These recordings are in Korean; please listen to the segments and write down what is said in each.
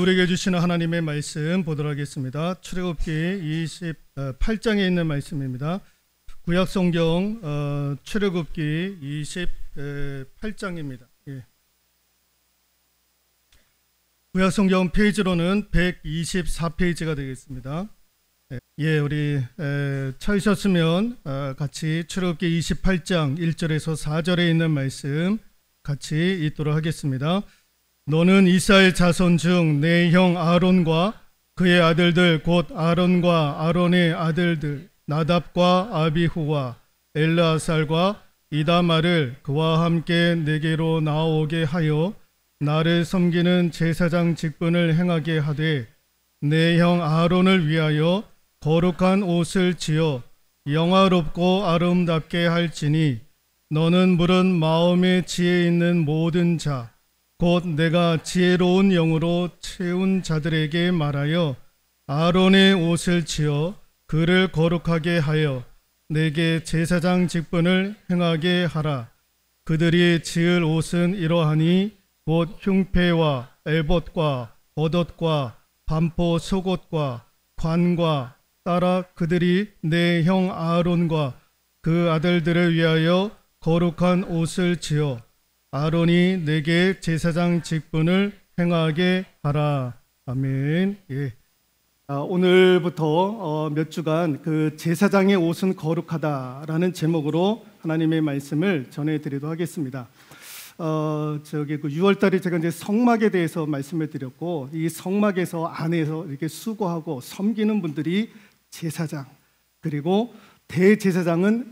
우리에게 주시는 하나님의 말씀 보도록 하겠습니다. 출애굽기 28장에 있는 말씀입니다. 구약성경 출애굽기 28장입니다. 구약성경 페이지로는 124페이지가 되겠습니다. 우리 찾으셨으면 같이 출애굽기 28장 1절에서 4절에 있는 말씀 같이 읽도록 하겠습니다. 너는 이스라엘 자손 중 내 형 아론과 그의 아들들 곧 아론과 아론의 아들들 나답과 아비후와 엘르아살과 이다말을 그와 함께 내게로 나오게 하여 나를 섬기는 제사장 직분을 행하게 하되 내 형 아론을 위하여 거룩한 옷을 지어 영화롭고 아름답게 할지니 너는 물은 마음에 지혜 있는 모든 자 곧 내가 지혜로운 영으로 채운 자들에게 말하여 아론의 옷을 지어 그를 거룩하게 하여 내게 제사장 직분을 행하게 하라. 그들이 지을 옷은 이러하니 곧 흉패와 에봇과 겉옷과 반포 속옷과 관과 따라 그들이 내 형 아론과 그 아들들을 위하여 거룩한 옷을 지어 아론이 내게 제사장 직분을 행하게 하라. 아멘. 오늘부터 몇 주간 그 제사장의 옷은 거룩하다라는 제목으로 하나님의 말씀을 전해드리도록 하겠습니다. 그 6월달에 제가 이제 성막에 대해서 말씀을 드렸고, 이 성막에서 안에서 이렇게 수고하고 섬기는 분들이 제사장, 그리고 대제사장은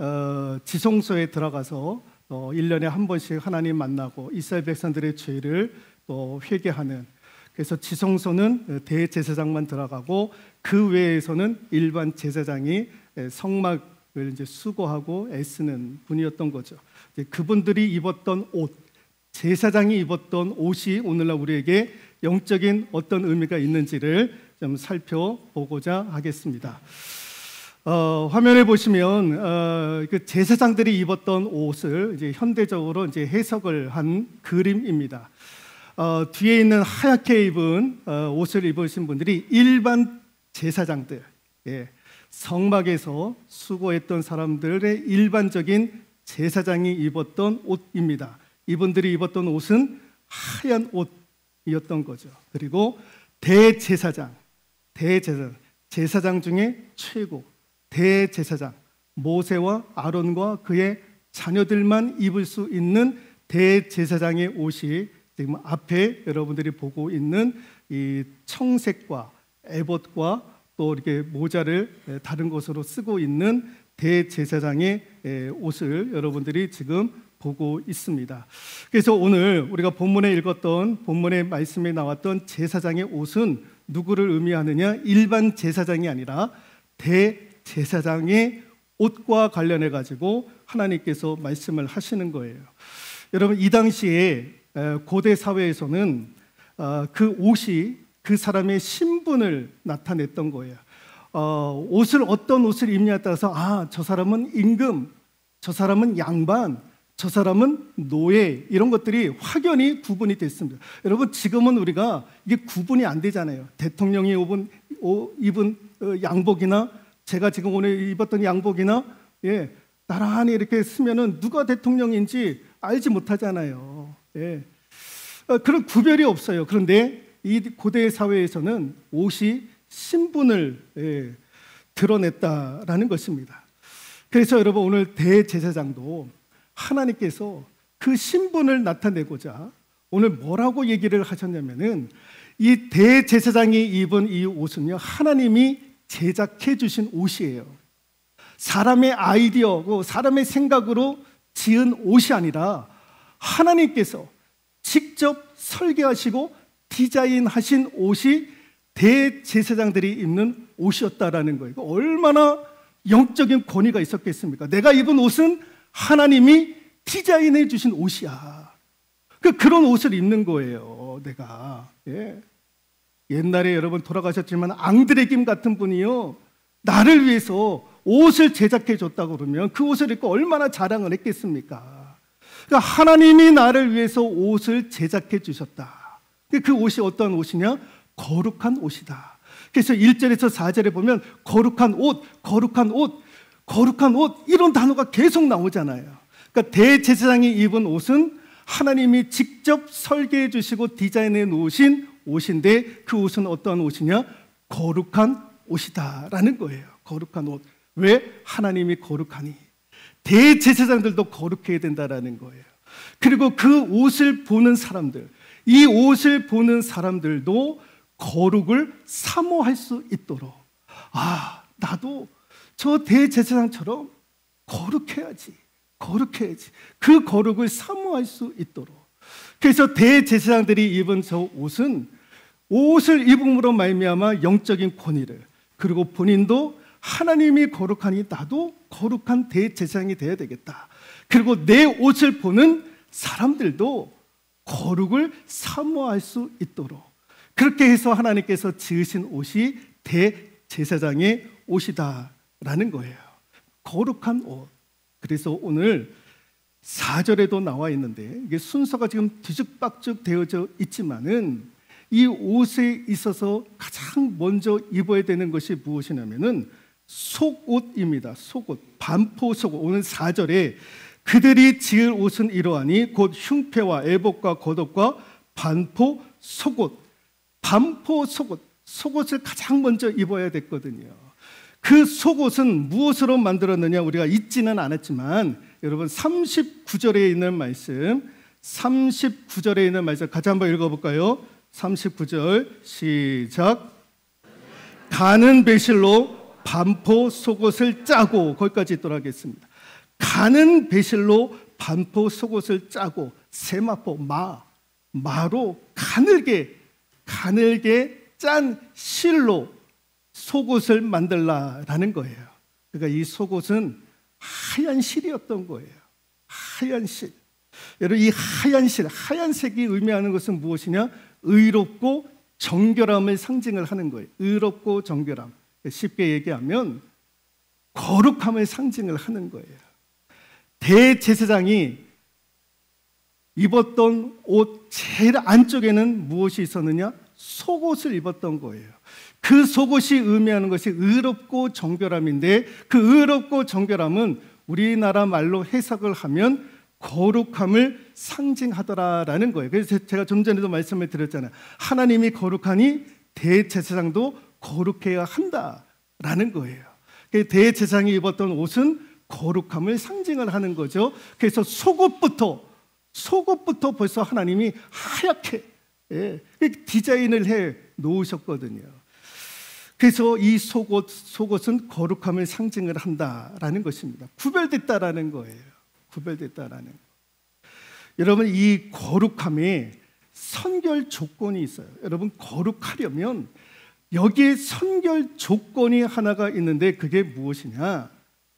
지성소에 들어가서 1년에 한 번씩 하나님 만나고 이스라엘 백성들의 죄를 또 회개하는, 그래서 지성소는 대제사장만 들어가고 그 외에서는 일반 제사장이 성막을 이제 수고하고 애쓰는 분이었던 거죠. 그분들이 입었던 옷, 제사장이 입었던 옷이 오늘날 우리에게 영적인 어떤 의미가 있는지를 좀 살펴보고자 하겠습니다. 화면에 보시면 그 제사장들이 입었던 옷을 이제 현대적으로 이제 해석을 한 그림입니다. 뒤에 있는 하얗게 입은 옷을 입으신 분들이 일반 제사장들, 성막에서 수고했던 사람들의 일반적인 제사장이 입었던 옷입니다. 이분들이 입었던 옷은 하얀 옷이었던 거죠. 그리고 대제사장, 제사장 중에 최고 대제사장, 모세와 아론과 그의 자녀들만 입을 수 있는 대제사장의 옷이 지금 앞에 여러분들이 보고 있는 이 청색과 에봇과 또 이렇게 모자를 다른 것으로 쓰고 있는 대제사장의 옷을 여러분들이 지금 보고 있습니다. 그래서 오늘 우리가 본문에 읽었던 본문의 말씀에 나왔던 제사장의 옷은 누구를 의미하느냐? 일반 제사장이 아니라 대제사장의 옷과 관련해 가지고 하나님께서 말씀을 하시는 거예요. 여러분, 이 당시에 고대 사회에서는 그 옷이 그 사람의 신분을 나타냈던 거예요. 어떤 옷을 입냐에 따라서 저 사람은 임금, 저 사람은 양반, 저 사람은 노예, 이런 것들이 확연히 구분이 됐습니다. 여러분, 지금은 우리가 이게 구분이 안 되잖아요. 대통령이 입은 양복이나 제가 지금 오늘 입었던 양복이나 나란히 이렇게 쓰면은 누가 대통령인지 알지 못하잖아요. 그런 구별이 없어요. 그런데 이 고대 사회에서는 옷이 신분을 드러냈다라는 것입니다. 그래서 여러분, 오늘 대제사장도 하나님께서 그 신분을 나타내고자 오늘 뭐라고 얘기를 하셨냐면은 이 대제사장이 입은 이 옷은요, 하나님이 제작해 주신 옷이에요. 사람의 아이디어고 사람의 생각으로 지은 옷이 아니라 하나님께서 직접 설계하시고 디자인하신 옷이 대제사장들이 입는 옷이었다라는 거예요. 얼마나 영적인 권위가 있었겠습니까? 내가 입은 옷은 하나님이 디자인해 주신 옷이야. 그런 옷을 입는 거예요, 내가. 옛날에 여러분 돌아가셨지만 앙드레김 같은 분이요, 나를 위해서 옷을 제작해 줬다고 그러면 그 옷을 입고 얼마나 자랑을 했겠습니까? 그러니까 하나님이 나를 위해서 옷을 제작해 주셨다. 그 옷이 어떤 옷이냐? 거룩한 옷이다. 그래서 1절에서 4절에 보면 거룩한 옷, 거룩한 옷, 거룩한 옷 이런 단어가 계속 나오잖아요. 그러니까 대제사장이 입은 옷은 하나님이 직접 설계해 주시고 디자인해 놓으신 옷인데 그 옷은 어떠한 옷이냐? 거룩한 옷이다라는 거예요. 거룩한 옷. 왜? 하나님이 거룩하니. 대제사장들도 거룩해야 된다라는 거예요. 그리고 그 옷을 보는 사람들, 이 옷을 보는 사람들도 거룩을 사모할 수 있도록, 아, 나도 저 대제사장처럼 거룩해야지, 거룩해야지. 그 거룩을 사모할 수 있도록. 그래서 대제사장들이 입은 저 옷은 옷을 입음으로 말미암아 영적인 권위를, 그리고 본인도 하나님이 거룩하니 나도 거룩한 대제사장이 되어야 되겠다. 그리고 내 옷을 보는 사람들도 거룩을 사모할 수 있도록, 그렇게 해서 하나님께서 지으신 옷이 대제사장의 옷이다라는 거예요. 거룩한 옷. 그래서 오늘 4절에도 나와 있는데 이게 순서가 지금 뒤죽박죽 되어져 있지만은 이 옷에 있어서 가장 먼저 입어야 되는 것이 무엇이냐면은 속옷입니다. 속옷, 반포 속옷. 오늘 4절에 그들이 지을 옷은 이러하니 곧 흉패와 애복과 겉옷과 반포 속옷. 반포 속옷, 속옷을 가장 먼저 입어야 됐거든요. 그 속옷은 무엇으로 만들었느냐 우리가 잊지는 않았지만 여러분 39절에 있는 말씀, 39절에 있는 말씀 같이 한번 읽어볼까요? 39절 시작. 가는 배실로 반포 속옷을 짜고, 거기까지 있도록 하겠습니다. 가는 배실로 반포 속옷을 짜고, 세마포, 마로 가늘게 짠 실로 속옷을 만들라라는 거예요. 그러니까 이 속옷은 하얀 실이었던 거예요. 하얀 실. 여러분, 이 하얀 실, 하얀색이 의미하는 것은 무엇이냐? 의롭고 정결함을 상징을 하는 거예요. 의롭고 정결함. 쉽게 얘기하면 거룩함을 상징을 하는 거예요. 대제사장이 입었던 옷 제일 안쪽에는 무엇이 있었느냐? 속옷을 입었던 거예요. 그 속옷이 의미하는 것이 의롭고 정결함인데 그 의롭고 정결함은 우리나라 말로 해석을 하면 거룩함을 상징하더라라는 거예요. 그래서 제가 좀 전에도 말씀을 드렸잖아요. 하나님이 거룩하니 대제사장도 거룩해야 한다라는 거예요. 대제사장이 입었던 옷은 거룩함을 상징을 하는 거죠. 그래서 속옷부터 벌써 하나님이 하얗게 디자인을 해 놓으셨거든요. 그래서 이 속옷은 거룩함을 상징을 한다라는 것입니다. 구별됐다라는 거예요. 구별됐다라는 거. 여러분, 이 거룩함에 선결 조건이 있어요. 여러분, 거룩하려면 여기에 선결 조건이 하나가 있는데 그게 무엇이냐?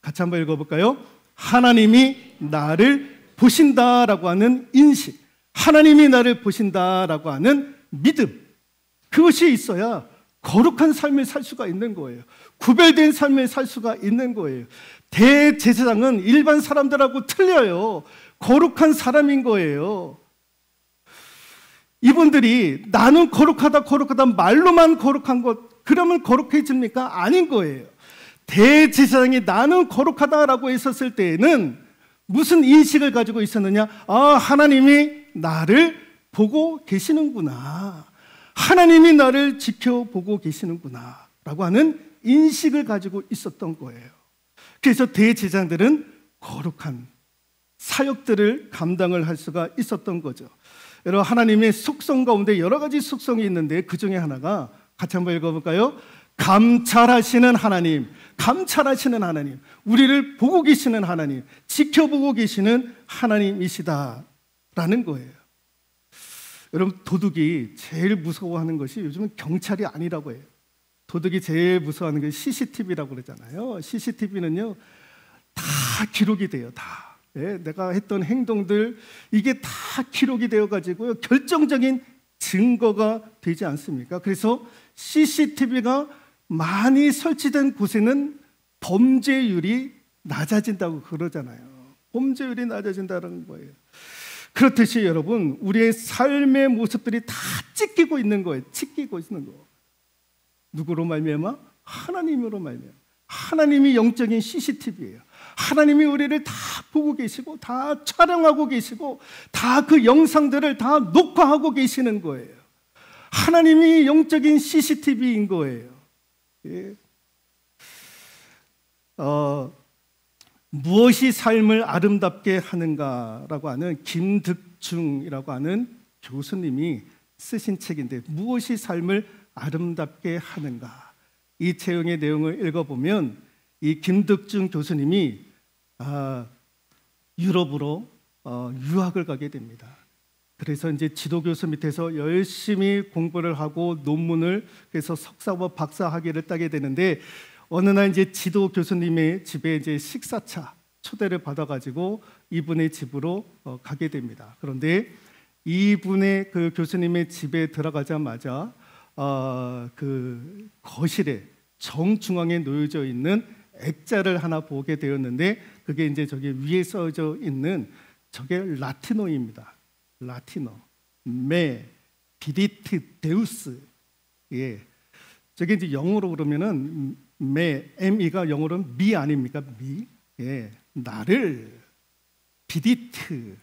같이 한번 읽어볼까요? 하나님이 나를 보신다라고 하는 인식, 하나님이 나를 보신다라고 하는 믿음, 그것이 있어야 거룩한 삶을 살 수가 있는 거예요. 구별된 삶을 살 수가 있는 거예요. 대제사장은 일반 사람들하고 틀려요. 거룩한 사람인 거예요. 이분들이 나는 거룩하다 말로만 거룩한 것, 그러면 거룩해집니까? 아닌 거예요. 대제사장이 나는 거룩하다라고 했었을 때에는 무슨 인식을 가지고 있었느냐? 아, 하나님이 나를 보고 계시는구나. 하나님이 나를 지켜보고 계시는구나 라고 하는 인식을 가지고 있었던 거예요. 그래서 대제사장들은 거룩한 사역들을 감당을 할 수가 있었던 거죠. 여러분, 하나님의 속성 가운데 여러 가지 속성이 있는데 그 중에 하나가 같이 한번 읽어볼까요? 감찰하시는 하나님, 우리를 보고 계시는 하나님, 지켜보고 계시는 하나님이시다라는 거예요. 여러분, 도둑이 제일 무서워하는 것이 요즘은 경찰이 아니라고 해요. 도둑이 제일 무서워하는 게 CCTV라고 그러잖아요. CCTV는요, 다 기록이 돼요. 다. 내가 했던 행동들, 이게 다 기록이 되어가지고요, 결정적인 증거가 되지 않습니까? 그래서 CCTV가 많이 설치된 곳에는 범죄율이 낮아진다고 그러잖아요. 범죄율이 낮아진다는 거예요. 그렇듯이 여러분, 우리의 삶의 모습들이 다 찢기고 있는 거예요. 찢기고 있는 거. 누구로 말미암아? 하나님으로 말미암아. 하나님이 영적인 CCTV예요. 하나님이 우리를 다 보고 계시고 다 촬영하고 계시고 다 그 영상들을 다 녹화하고 계시는 거예요. 하나님이 영적인 CCTV인 거예요. 예. 무엇이 삶을 아름답게 하는가라고 하는 김득중이라고 하는 교수님이 쓰신 책인데, 무엇이 삶을 아름답게 하는가, 이 책의 내용을 읽어보면 이 김득중 교수님이 유럽으로 유학을 가게 됩니다. 그래서 이제 지도교수 밑에서 열심히 공부를 하고 논문을, 그래서 석사와 박사 학위를 따게 되는데, 어느 날 이제 지도 교수님의 집에 이제 식사차 초대를 받아가지고 이분의 집으로 가게 됩니다. 그런데 이분의 그 교수님의 집에 들어가자마자 그 거실에 정중앙에 놓여져 있는 액자를 하나 보게 되었는데, 그게 이제 저기 위에 써져 있는 저게 라틴어입니다. 라틴어. 메 비디트 데우스. 예. 저게 이제 영어로 그러면은 ME가 영어로는 미 아닙니까? 미. 예. 나를 비디트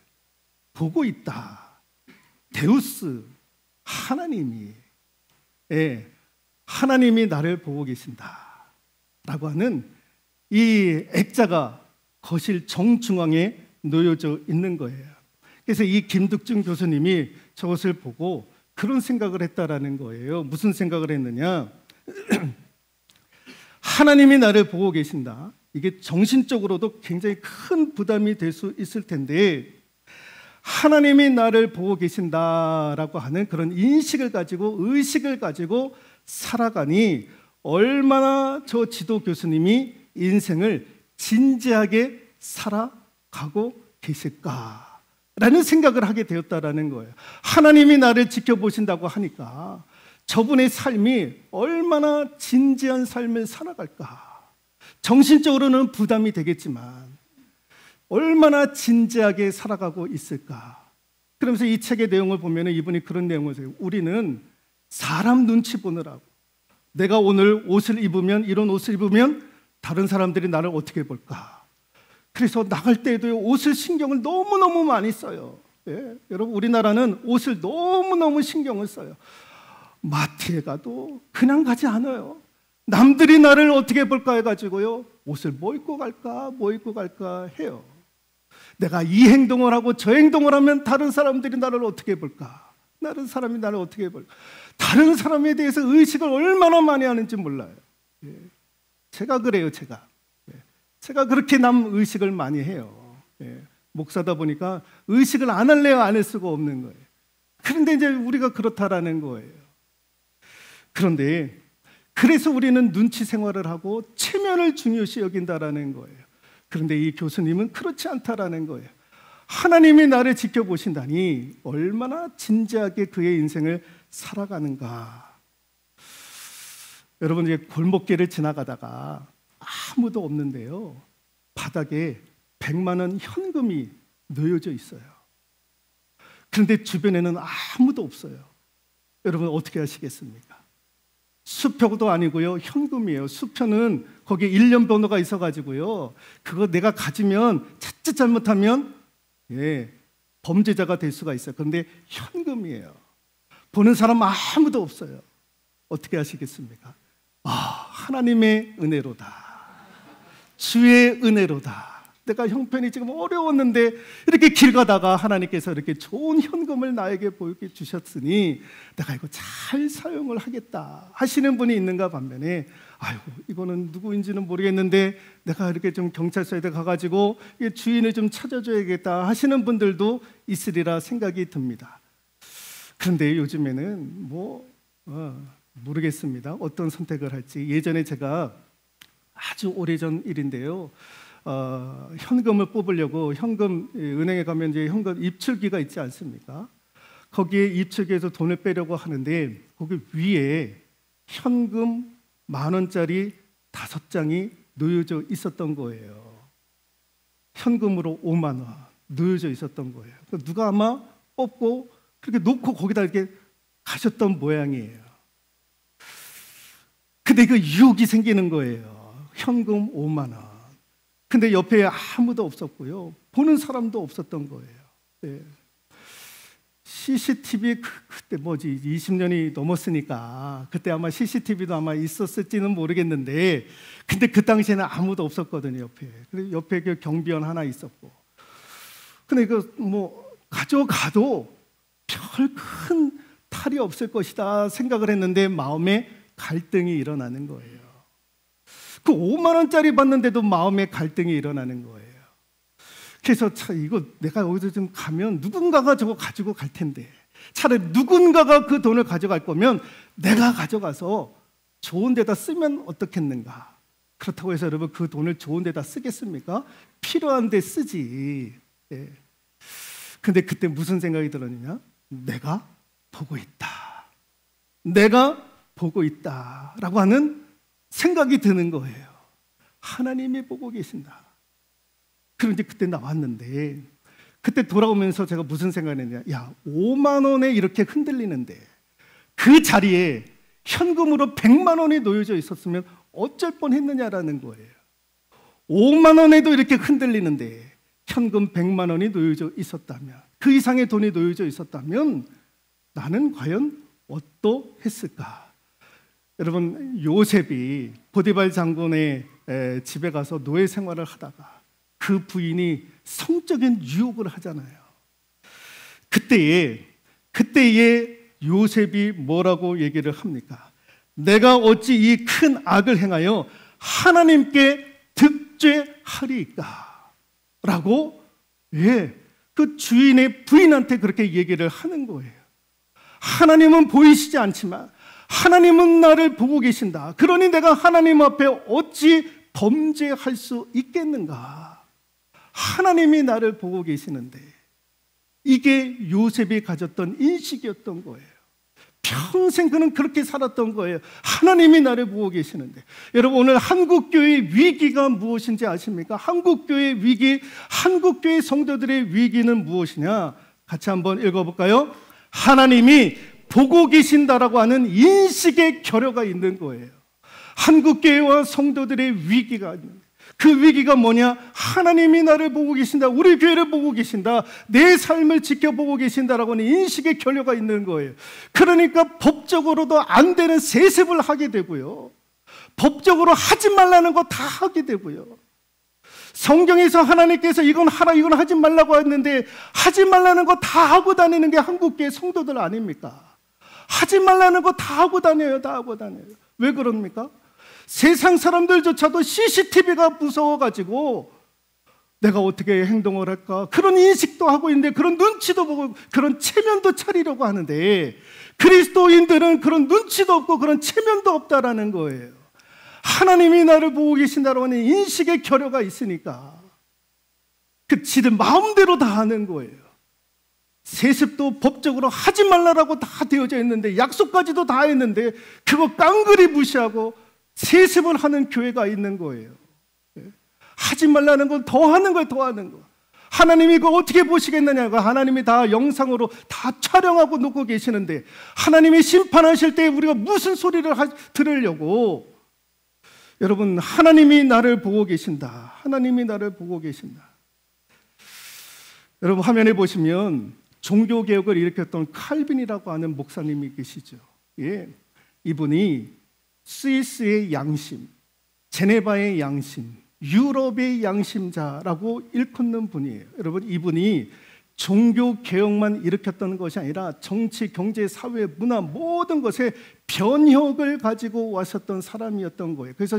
보고 있다. 데우스 하나님이, 예, 하나님이 나를 보고 계신다라고 하는 이 액자가 거실 정중앙에 놓여져 있는 거예요. 그래서 이 김득중 교수님이 저것을 보고 그런 생각을 했다라는 거예요. 무슨 생각을 했느냐? 하나님이 나를 보고 계신다. 이게 정신적으로도 굉장히 큰 부담이 될 수 있을 텐데, 하나님이 나를 보고 계신다라고 하는 그런 인식을 가지고, 의식을 가지고 살아가니 얼마나 저 지도 교수님이 인생을 진지하게 살아가고 계실까라는 생각을 하게 되었다라는 거예요. 하나님이 나를 지켜보신다고 하니까 저분의 삶이 얼마나 진지한 삶을 살아갈까. 정신적으로는 부담이 되겠지만 얼마나 진지하게 살아가고 있을까. 그러면서 이 책의 내용을 보면 이분이 그런 내용을 써요. 우리는 사람 눈치 보느라고, 내가 오늘 옷을 입으면, 이런 옷을 입으면 다른 사람들이 나를 어떻게 볼까. 그래서 나갈 때에도 옷을 신경을 너무너무 많이 써요. 예, 여러분, 우리나라는 옷을 너무너무 신경을 써요. 마트에 가도 그냥 가지 않아요. 남들이 나를 어떻게 볼까 해가지고요, 옷을 뭐 입고 갈까 해요. 내가 이 행동을 하고 저 행동을 하면 다른 사람들이 나를 어떻게 볼까, 다른 사람이 나를 어떻게 볼까. 다른 사람에 대해서 의식을 얼마나 많이 하는지 몰라요. 예. 제가 그래요. 제가 그렇게 남 의식을 많이 해요. 예. 목사다 보니까 의식을 안 할래야 안 할 수가 없는 거예요. 그런데 이제 우리가 그렇다라는 거예요. 그런데 그래서 우리는 눈치 생활을 하고 체면을 중요시 여긴다라는 거예요. 그런데 이 교수님은 그렇지 않다라는 거예요. 하나님이 나를 지켜보신다니 얼마나 진지하게 그의 인생을 살아가는가. 여러분, 이제 골목길을 지나가다가 아무도 없는데요, 바닥에 100만 원 현금이 놓여져 있어요. 그런데 주변에는 아무도 없어요. 여러분, 어떻게 하시겠습니까? 수표도 아니고요, 현금이에요. 수표는 거기에 1년 번호가 있어가지고요, 그거 내가 가지면 자칫 잘못하면 범죄자가 될 수가 있어요. 그런데 현금이에요. 보는 사람 아무도 없어요. 어떻게 하시겠습니까? 하나님의 은혜로다, 주의 은혜로다. 내가 형편이 지금 어려웠는데 이렇게 길 가다가 하나님께서 이렇게 좋은 현금을 나에게 보여주셨으니 내가 이거 잘 사용을 하겠다 하시는 분이 있는가 반면에, 아이고 이거는 누구인지는 모르겠는데 내가 이렇게 좀 경찰서에 가가지고 주인을 좀 찾아줘야겠다 하시는 분들도 있으리라 생각이 듭니다. 그런데 요즘에는 모르겠습니다. 어떤 선택을 할지. 예전에 제가 아주 오래전 일인데요, 현금을 뽑으려고 은행에 가면 이제 현금 입출기가 있지 않습니까? 거기에 입출기에서 돈을 빼려고 하는데 거기 위에 현금 10,000원짜리 5장이 놓여져 있었던 거예요. 현금으로 5만 원, 놓여져 있었던 거예요. 누가 아마 뽑고 그렇게 놓고 거기다 이렇게 가셨던 모양이에요. 근데 그 유혹이 생기는 거예요. 현금 5만 원. 근데 옆에 아무도 없었고요. 보는 사람도 없었던 거예요. 네. CCTV 그때 뭐지 20년이 넘었으니까 그때 아마 CCTV도 아마 있었을지는 모르겠는데, 근데 그 당시에는 아무도 없었거든요. 옆에. 그리고 옆에 그 경비원 하나 있었고. 근데 그 뭐 가져가도 별 큰 탈이 없을 것이다 생각을 했는데 마음에 갈등이 일어나는 거예요. 그 5만 원짜리 받는데도 마음에 갈등이 일어나는 거예요. 그래서 이거 내가 여기서 좀 가면 누군가가 저거 가지고 갈 텐데, 차라리 누군가가 그 돈을 가져갈 거면 내가 가져가서 좋은 데다 쓰면 어떻겠는가. 그렇다고 해서 여러분 그 돈을 좋은 데다 쓰겠습니까? 필요한 데 쓰지. 예. 근데 그때 무슨 생각이 들었느냐? 내가 보고 있다. 내가 보고 있다 라고 하는 생각이 드는 거예요. 하나님이 보고 계신다. 그런데 그때 나왔는데, 그때 돌아오면서 제가 무슨 생각을 했냐? 야, 5만 원에 이렇게 흔들리는데 그 자리에 현금으로 100만 원이 놓여져 있었으면 어쩔 뻔했느냐라는 거예요. 5만 원에도 이렇게 흔들리는데 현금 100만 원이 놓여져 있었다면, 그 이상의 돈이 놓여져 있었다면 나는 과연 어떠했을까? 여러분, 요셉이 포디발 장군의 집에 가서 노예 생활을 하다가 그 부인이 성적인 유혹을 하잖아요. 그때에 요셉이 뭐라고 얘기를 합니까? 내가 어찌 이 큰 악을 행하여 하나님께 득죄하리이까? 라고 그 주인의 부인한테 그렇게 얘기를 하는 거예요. 하나님은 보이시지 않지만 하나님은 나를 보고 계신다. 그러니 내가 하나님 앞에 어찌 범죄할 수 있겠는가? 하나님이 나를 보고 계시는데, 이게 요셉이 가졌던 인식이었던 거예요. 평생 그는 그렇게 살았던 거예요. 하나님이 나를 보고 계시는데. 여러분, 오늘 한국교회의 위기가 무엇인지 아십니까? 한국교회의 위기, 한국교회 성도들의 위기는 무엇이냐? 같이 한번 읽어볼까요? 하나님이 보고 계신다라고 하는 인식의 결여가 있는 거예요. 한국교회와 성도들의 위기가 있는 거예요. 그 위기가 뭐냐? 하나님이 나를 보고 계신다. 우리 교회를 보고 계신다. 내 삶을 지켜보고 계신다라고 하는 인식의 결여가 있는 거예요. 그러니까 법적으로도 안 되는 세습을 하게 되고요. 법적으로 하지 말라는 거 다 하게 되고요. 성경에서 하나님께서 이건 하라, 이건 하지 말라고 했는데 하지 말라는 거 다 하고 다니는 게 한국교회 성도들 아닙니까? 하지 말라는 거 다 하고 다녀요. 다 하고 다녀요. 왜 그럽니까? 세상 사람들조차도 CCTV가 무서워가지고 내가 어떻게 행동을 할까? 그런 인식도 하고 있는데, 그런 눈치도 보고 그런 체면도 차리려고 하는데, 그리스도인들은 그런 눈치도 없고 그런 체면도 없다라는 거예요. 하나님이 나를 보고 계신다고 하는 인식의 결여가 있으니까 그 지들 마음대로 다 하는 거예요. 세습도 법적으로 하지 말라라고 다 되어져 있는데, 약속까지도 다 했는데 그거 깡그리 무시하고 세습을 하는 교회가 있는 거예요. 하지 말라는 건 더 하는 거예요. 더 하는 거. 하나님이 그거 어떻게 보시겠느냐고. 하나님이 다 영상으로 다 촬영하고 놓고 계시는데 하나님이 심판하실 때 우리가 무슨 소리를 들으려고. 여러분, 하나님이 나를 보고 계신다. 하나님이 나를 보고 계신다. 여러분, 화면에 보시면 종교개혁을 일으켰던 칼빈이라고 하는 목사님이 계시죠. 예, 이분이 스위스의 양심, 제네바의 양심, 유럽의 양심자라고 일컫는 분이에요. 여러분, 이분이 종교개혁만 일으켰던 것이 아니라 정치, 경제, 사회, 문화 모든 것에 변혁을 가지고 왔었던 사람이었던 거예요. 그래서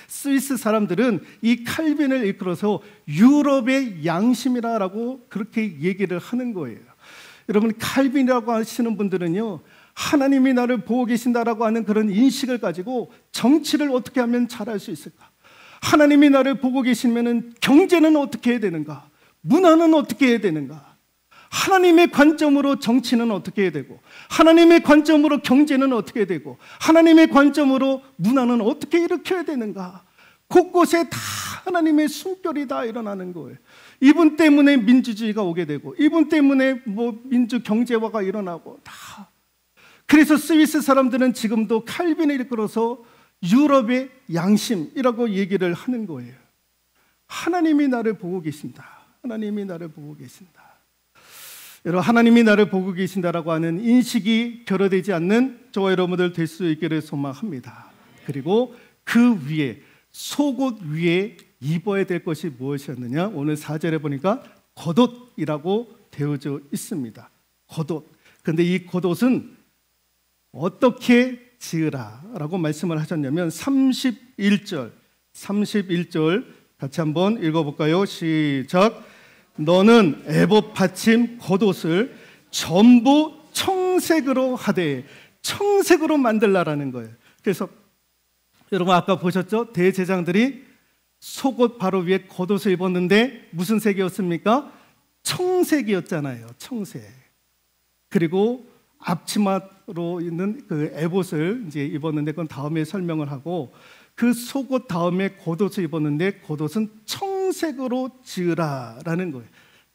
스위스 사람들은 이 칼빈을 이끌어서 유럽의 양심이라고 그렇게 얘기를 하는 거예요. 여러분, 칼빈이라고 하시는 분들은요, 하나님이 나를 보고 계신다라고 하는 그런 인식을 가지고 정치를 어떻게 하면 잘할 수 있을까? 하나님이 나를 보고 계시면 경제는 어떻게 해야 되는가? 문화는 어떻게 해야 되는가? 하나님의 관점으로 정치는 어떻게 해야 되고, 하나님의 관점으로 경제는 어떻게 되고, 하나님의 관점으로 문화는 어떻게 일으켜야 되는가? 곳곳에 다 하나님의 숨결이 다 일어나는 거예요. 이분 때문에 민주주의가 오게 되고, 이분 때문에 민주 경제화가 일어나고 다. 그래서 스위스 사람들은 지금도 칼빈을 이끌어서 유럽의 양심이라고 얘기를 하는 거예요. 하나님이 나를 보고 계신다. 하나님이 나를 보고 계신다. 여러분, 하나님이 나를 보고 계신다라고 하는 인식이 결여되지 않는 저와 여러분들 될 수 있기를 소망합니다. 그리고 그 위에, 속옷 위에 입어야 될 것이 무엇이었느냐? 오늘 4절에 보니까 겉옷이라고 되어져 있습니다. 겉옷. 그런데 이 겉옷은 어떻게 지으라라고 말씀을 하셨냐면 31절 같이 한번 읽어볼까요? 시작. 너는 에봇 받침 겉옷을 전부 청색으로 하되, 청색으로 만들라라는 거예요. 그래서 여러분 아까 보셨죠? 대제사장들이 속옷 바로 위에 겉옷을 입었는데 무슨 색이었습니까? 청색이었잖아요. 청색. 그리고 앞치마로 있는 그 에봇을 이제 입었는데 그건 다음에 설명을 하고, 그 속옷 다음에 겉옷을 입었는데 겉옷은 청색으로 지으라라는 거예요.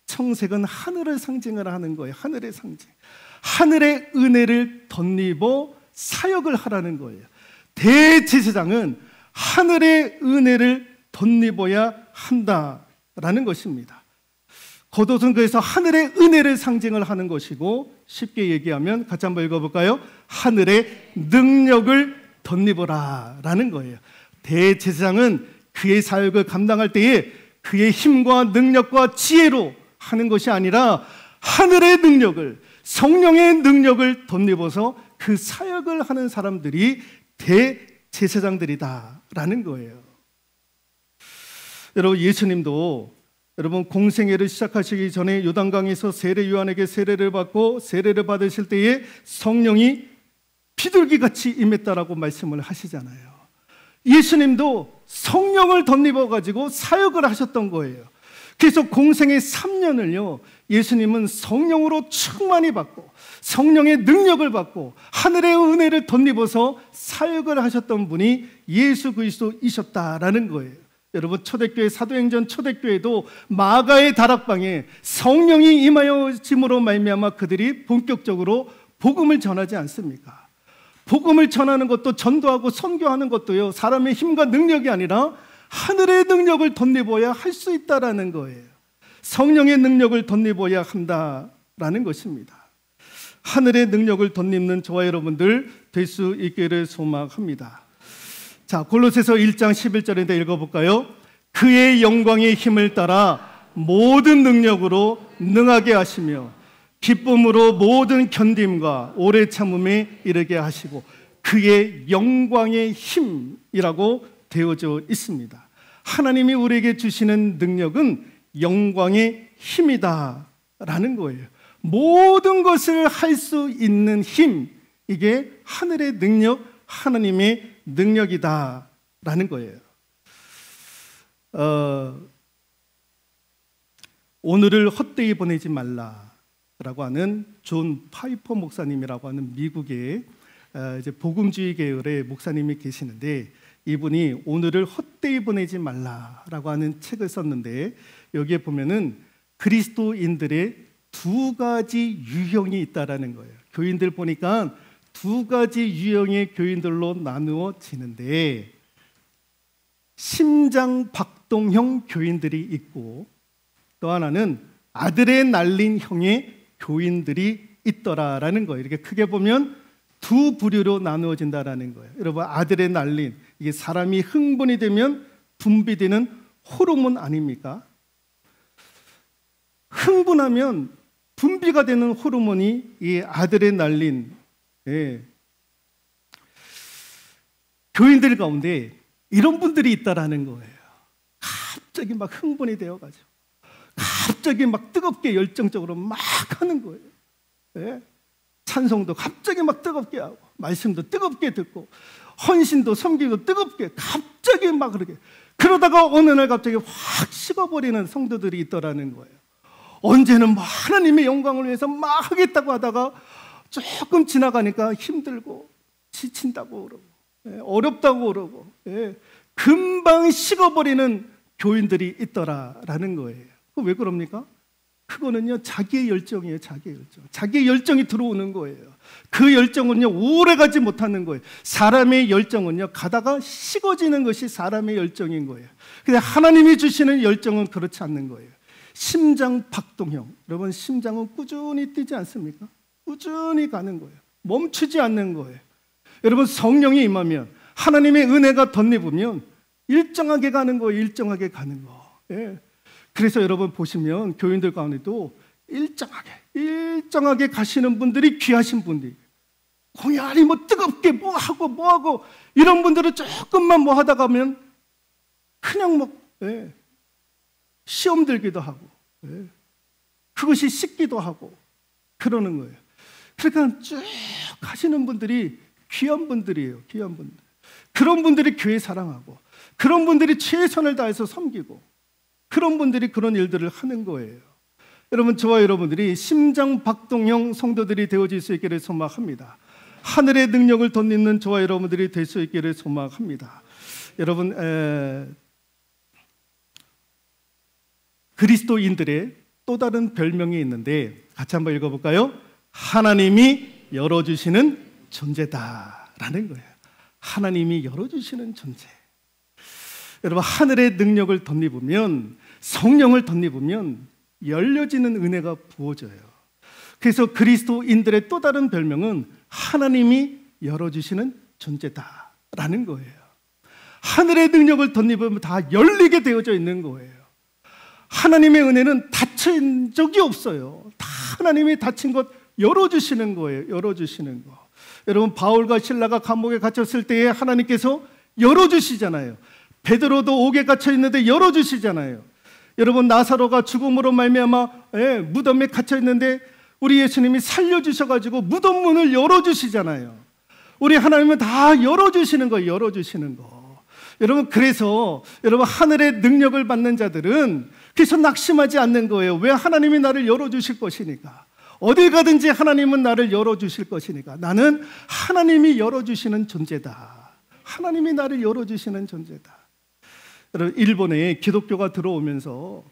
청색은 하늘을 상징을 하는 거예요. 하늘의 상징. 하늘의 은혜를 덧입어 사역을 하라는 거예요. 대제사장은 하늘의 은혜를 덧입어야 한다라는 것입니다. 겉옷은 그래서 하늘의 은혜를 상징을 하는 것이고, 쉽게 얘기하면 같이 한번 읽어볼까요? 하늘의 능력을 덧입어라라는 거예요. 대제사장은 그의 사역을 감당할 때에 그의 힘과 능력과 지혜로 하는 것이 아니라 하늘의 능력을, 성령의 능력을 덧입어서 그 사역을 하는 사람들이 대제사장들이다라는 거예요. 여러분, 예수님도 여러분 공생애를 시작하시기 전에 요단강에서 세례 요한에게 세례를 받고 세례를 받으실 때에 성령이 비둘기같이 임했다라고 말씀을 하시잖아요. 예수님도 성령을 덧입어 가지고 사역을 하셨던 거예요. 그래서 공생애 3년을요 예수님은 성령으로 충만히 받고 성령의 능력을 받고 하늘의 은혜를 덧입어서 사역을 하셨던 분이 예수 그리스도이셨다라는 거예요. 여러분, 초대교회, 사도행전 초대교회도 마가의 다락방에 성령이 임하여짐으로 말미암아 그들이 본격적으로 복음을 전하지 않습니까? 복음을 전하는 것도, 전도하고 선교하는 것도요 사람의 힘과 능력이 아니라 하늘의 능력을 덧입어야 할 수 있다라는 거예요. 성령의 능력을 덧입어야 한다라는 것입니다. 하늘의 능력을 덧입는 저와 여러분들 될 수 있기를 소망합니다. 자, 골로새서 1장 11절인데 읽어볼까요? 그의 영광의 힘을 따라 모든 능력으로 능하게 하시며 기쁨으로 모든 견딤과 오래 참음에 이르게 하시고, 그의 영광의 힘이라고 되어져 있습니다. 하나님이 우리에게 주시는 능력은 영광의 힘이다라는 거예요. 모든 것을 할 수 있는 힘, 이게 하늘의 능력, 하나님의 능력이다라는 거예요. 오늘을 헛되이 보내지 말라라고 하는 존 파이퍼 목사님이라고 하는 미국의 이제 복음주의 계열의 목사님이 계시는데, 이분이 오늘을 헛되이 보내지 말라라고 하는 책을 썼는데, 여기에 보면은 그리스도인들의 두 가지 유형이 있다라는 거예요. 교인들 보니까 두 가지 유형의 교인들로 나누어지는데, 심장 박동형 교인들이 있고 또 하나는 아드레날린형의 교인들이 있더라라는 거예요. 이렇게 크게 보면 두 부류로 나누어진다라는 거예요. 여러분, 아드레날린, 이게 사람이 흥분이 되면 분비되는 호르몬 아닙니까? 흥분하면 분비가 되는 호르몬이 이 아드레날린. 교인들 가운데 이런 분들이 있다라는 거예요. 갑자기 막 흥분이 되어가지고 갑자기 막 뜨겁게 열정적으로 막 하는 거예요. 찬송도 갑자기 막 뜨겁게 하고, 말씀도 뜨겁게 듣고, 헌신도 섬기도 뜨겁게 갑자기 막 그렇게, 그러다가 어느 날 갑자기 확 식어버리는 성도들이 있더라는 거예요. 언제는 막 하나님의 영광을 위해서 막 하겠다고 하다가 조금 지나가니까 힘들고 지친다고 그러고 어렵다고 그러고 금방 식어버리는 교인들이 있더라라는 거예요. 왜 그럽니까? 그거는요, 자기의 열정이에요. 자기의 열정. 자기의 열정이 들어오는 거예요. 그 열정은요, 오래 가지 못하는 거예요. 사람의 열정은요, 가다가 식어지는 것이 사람의 열정인 거예요. 근데 하나님이 주시는 열정은 그렇지 않는 거예요. 심장 박동형. 여러분, 심장은 꾸준히 뛰지 않습니까? 꾸준히 가는 거예요. 멈추지 않는 거예요. 여러분, 성령이 임하면, 하나님의 은혜가 덧입으면 일정하게 가는 거예요. 일정하게 가는 거. 예. 그래서 여러분 보시면 교인들 가운데도 일정하게 가시는 분들이 귀하신 분들이, 공연히 뭐 뜨겁게 뭐 하고 이런 분들은 조금만 뭐 하다 가면 그냥 뭐 시험 들기도 하고 그것이 식기도 하고 그러는 거예요. 그러니까 쭉 가시는 분들이 귀한 분들이에요. 귀한 분들. 그런 분들이 교회 사랑하고, 그런 분들이 최선을 다해서 섬기고, 그런 분들이 그런 일들을 하는 거예요. 여러분, 저와 여러분들이 심장 박동형 성도들이 되어질 수 있기를 소망합니다. 하늘의 능력을 덧입는 저와 여러분들이 될 수 있기를 소망합니다. 여러분, 그리스도인들의 또 다른 별명이 있는데 같이 한번 읽어볼까요? 하나님이 열어주시는 존재다라는 거예요. 하나님이 열어주시는 존재. 여러분, 하늘의 능력을 덧입으면, 성령을 덧입으면 열려지는 은혜가 부어져요. 그래서 그리스도인들의 또 다른 별명은 하나님이 열어주시는 존재다라는 거예요. 하늘의 능력을 덧입으면 다 열리게 되어져 있는 거예요. 하나님의 은혜는 닫힌 적이 없어요. 다 하나님이 닫힌 것 열어주시는 거예요. 열어주시는 거. 여러분, 바울과 실라가 감옥에 갇혔을 때에 하나님께서 열어주시잖아요. 베드로도 옥에 갇혀 있는데 열어주시잖아요. 여러분, 나사로가 죽음으로 말미암아 무덤에 갇혀 있는데 우리 예수님이 살려주셔가지고 무덤 문을 열어주시잖아요. 우리 하나님은 다 열어주시는 거예요. 열어주시는 거. 여러분, 그래서 여러분, 하늘의 능력을 받는 자들은 그래서 낙심하지 않는 거예요. 왜? 하나님이 나를 열어주실 것이니까. 어딜 가든지 하나님은 나를 열어주실 것이니까. 나는 하나님이 열어주시는 존재다. 하나님이 나를 열어주시는 존재다. 여러분, 일본에 기독교가 들어오면서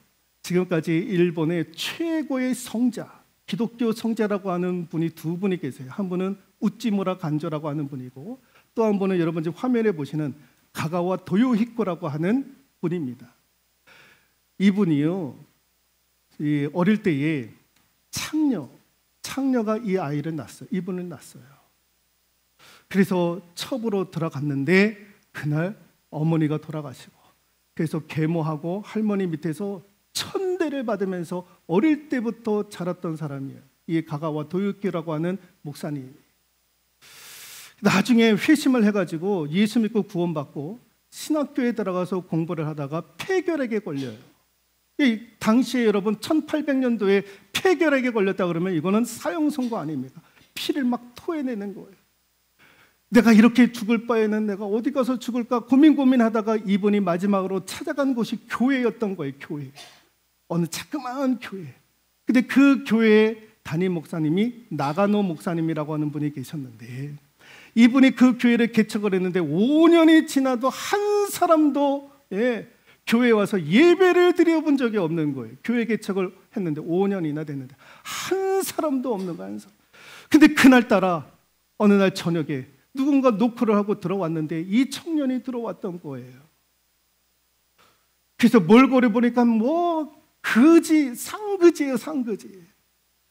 지금까지 일본의 최고의 성자, 기독교 성자라고 하는 분이 두 분이 계세요. 한 분은 우찌무라 간조라고 하는 분이고, 또 한 분은 여러분 지금 화면에 보시는 가가와 도요히코라고 하는 분입니다. 이분이요, 어릴 때에 창녀가 이 아이를 낳았어요. 이분을 낳았어요. 그래서 첩으로 들어갔는데 그날 어머니가 돌아가시고, 그래서 계모하고 할머니 밑에서 천대를 받으면서 어릴 때부터 자랐던 사람이에요. 이 가가와 도요키라고 하는 목사님. 나중에 회심을 해가지고 예수 믿고 구원받고 신학교에 들어가서 공부를 하다가 폐결핵에 걸려요. 이 당시에 여러분 1800년도에 폐결핵에 걸렸다 그러면 이거는 사형 선고 아닙니까? 피를 막 토해내는 거예요. 내가 이렇게 죽을 바에는 내가 어디 가서 죽을까 고민하다가 이분이 마지막으로 찾아간 곳이 교회였던 거예요. 교회. 어느 자그마한 교회. 근데 그 교회의 담임 목사님이 나가노 목사님이라고 하는 분이 계셨는데, 이분이 그 교회를 개척을 했는데 5년이 지나도 한 사람도 교회에 와서 예배를 드려본 적이 없는 거예요. 교회 개척을 했는데 5년이나 됐는데 한 사람도 없는 거예요. 한 사람. 근데 그날따라 어느 날 저녁에 누군가 노크를 하고 들어왔는데 이 청년이 들어왔던 거예요. 그래서 몰골에 보니까 뭐 상그지예요, 상그지.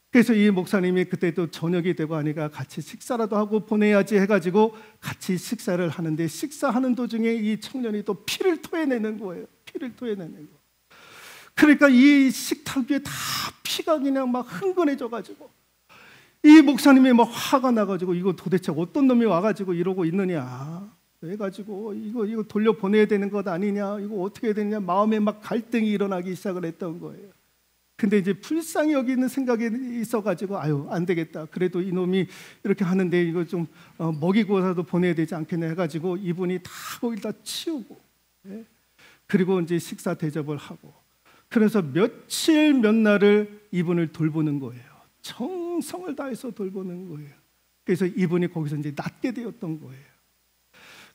그래서 이 목사님이 그때 또 저녁이 되고 하니까 같이 식사라도 하고 보내야지 해가지고 같이 식사를 하는데, 식사하는 도중에 이 청년이 또 피를 토해내는 거예요. 피를 토해내는 거. 그러니까 이 식탁 위에 다 피가 그냥 막 흥건해져가지고 이 목사님이 막 화가 나가지고 이거 도대체 어떤 놈이 와가지고 이러고 있느냐 해가지고 이거 돌려보내야 되는 것 아니냐, 이거 어떻게 해야 되냐, 마음에 막 갈등이 일어나기 시작을 했던 거예요. 근데 이제 불쌍히 여기는 생각이 있어가지고 안 되겠다. 그래도 이놈이 이렇게 하는데 이거 좀 먹이고라도 보내야 되지 않겠냐 해가지고 이분이 다 거기다 치우고, 그리고 이제 식사 대접을 하고, 그래서 며칠 몇 날을 이분을 돌보는 거예요. 정성을 다해서 돌보는 거예요. 그래서 이분이 거기서 이제 낫게 되었던 거예요.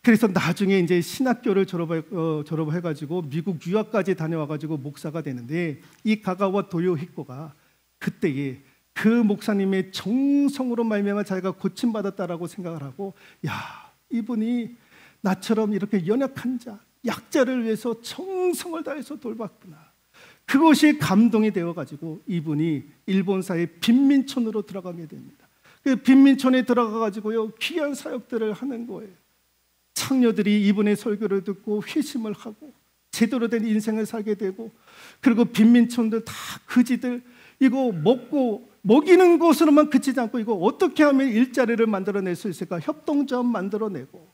그래서 나중에 이제 신학교를 졸업해가지고 미국 유학까지 다녀와가지고 목사가 되는데, 이 가가와 도요히코가 그때에 그 목사님의 정성으로 말미암아 자기가 고침받았다라고 생각을 하고, 야, 이분이 나처럼 이렇게 연약한 자, 약자를 위해서 정성을 다해서 돌봤구나. 그것이 감동이 되어가지고 이분이 일본사의 빈민촌으로 들어가게 됩니다. 그 빈민촌에 들어가가지고요, 귀한 사역들을 하는 거예요. 창녀들이 이분의 설교를 듣고 회심을 하고 제대로 된 인생을 살게 되고, 그리고 빈민촌들 다 거지들 이거 먹이는 것으로만 그치지 않고 이거 어떻게 하면 일자리를 만들어낼 수 있을까 협동조합 만들어내고,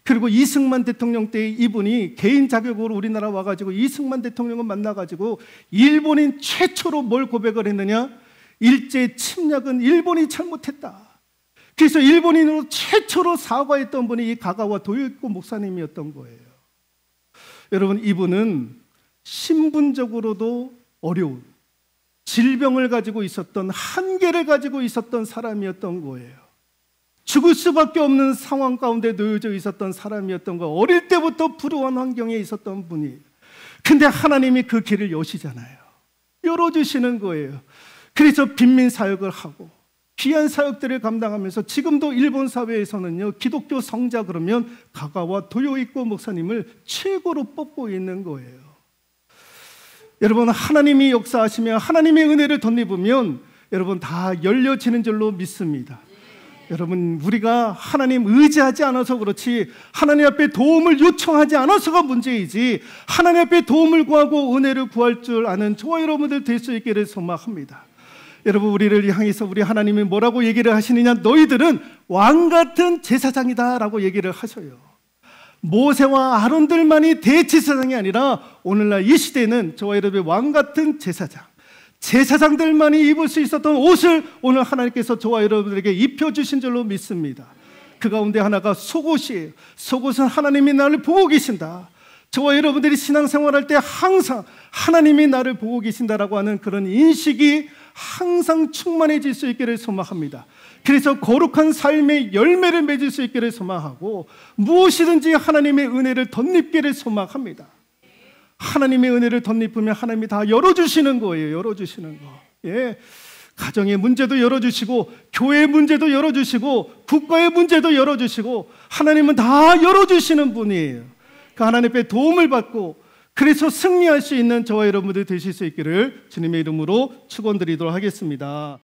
그리고 이승만 대통령 때 이분이 개인 자격으로 우리나라 와가지고 이승만 대통령을 만나가지고 일본인 최초로 뭘 고백을 했느냐, 일제 침략은 일본이 잘못했다. 그래서 일본인으로 최초로 사과했던 분이 이 가가와 도요히코 목사님이었던 거예요. 여러분, 이분은 신분적으로도 어려운 질병을 가지고 있었던, 한계를 가지고 있었던 사람이었던 거예요. 죽을 수밖에 없는 상황 가운데 놓여져 있었던 사람이었던 거, 어릴 때부터 불우한 환경에 있었던 분이에요. 근데 하나님이 그 길을 여시잖아요. 열어주시는 거예요. 그래서 빈민 사역을 하고 귀한 사역들을 감당하면서 지금도 일본 사회에서는요, 기독교 성자 그러면 가가와 도요히코 목사님을 최고로 뽑고 있는 거예요. 여러분, 하나님이 역사하시며 하나님의 은혜를 덧입으면 여러분 다 열려지는 줄로 믿습니다. 여러분, 우리가 하나님 의지하지 않아서 그렇지, 하나님 앞에 도움을 요청하지 않아서가 문제이지, 하나님 앞에 도움을 구하고 은혜를 구할 줄 아는 저와 여러분들 될 수 있기를 소망합니다. 여러분, 우리를 향해서 우리 하나님이 뭐라고 얘기를 하시느냐, 너희들은 왕같은 제사장이다 라고 얘기를 하셔요. 모세와 아론들만이 대제사장이 아니라 오늘날 이 시대는 저와 여러분의 왕같은 제사장, 제사장들만이 입을 수 있었던 옷을 오늘 하나님께서 저와 여러분들에게 입혀주신 줄로 믿습니다. 그 가운데 하나가 속옷이에요. 속옷은 하나님이 나를 보고 계신다. 저와 여러분들이 신앙생활할 때 항상 하나님이 나를 보고 계신다라고 하는 그런 인식이 항상 충만해질 수 있기를 소망합니다. 그래서 거룩한 삶의 열매를 맺을 수 있기를 소망하고, 무엇이든지 하나님의 은혜를 덧입기를 소망합니다. 하나님의 은혜를 덧입으면 하나님이 다 열어주시는 거예요. 열어주시는 거. 예. 가정의 문제도 열어주시고, 교회의 문제도 열어주시고, 국가의 문제도 열어주시고, 하나님은 다 열어주시는 분이에요. 그 하나님 앞에 도움을 받고, 그래서 승리할 수 있는 저와 여러분들 되실 수 있기를 주님의 이름으로 축원드리도록 하겠습니다.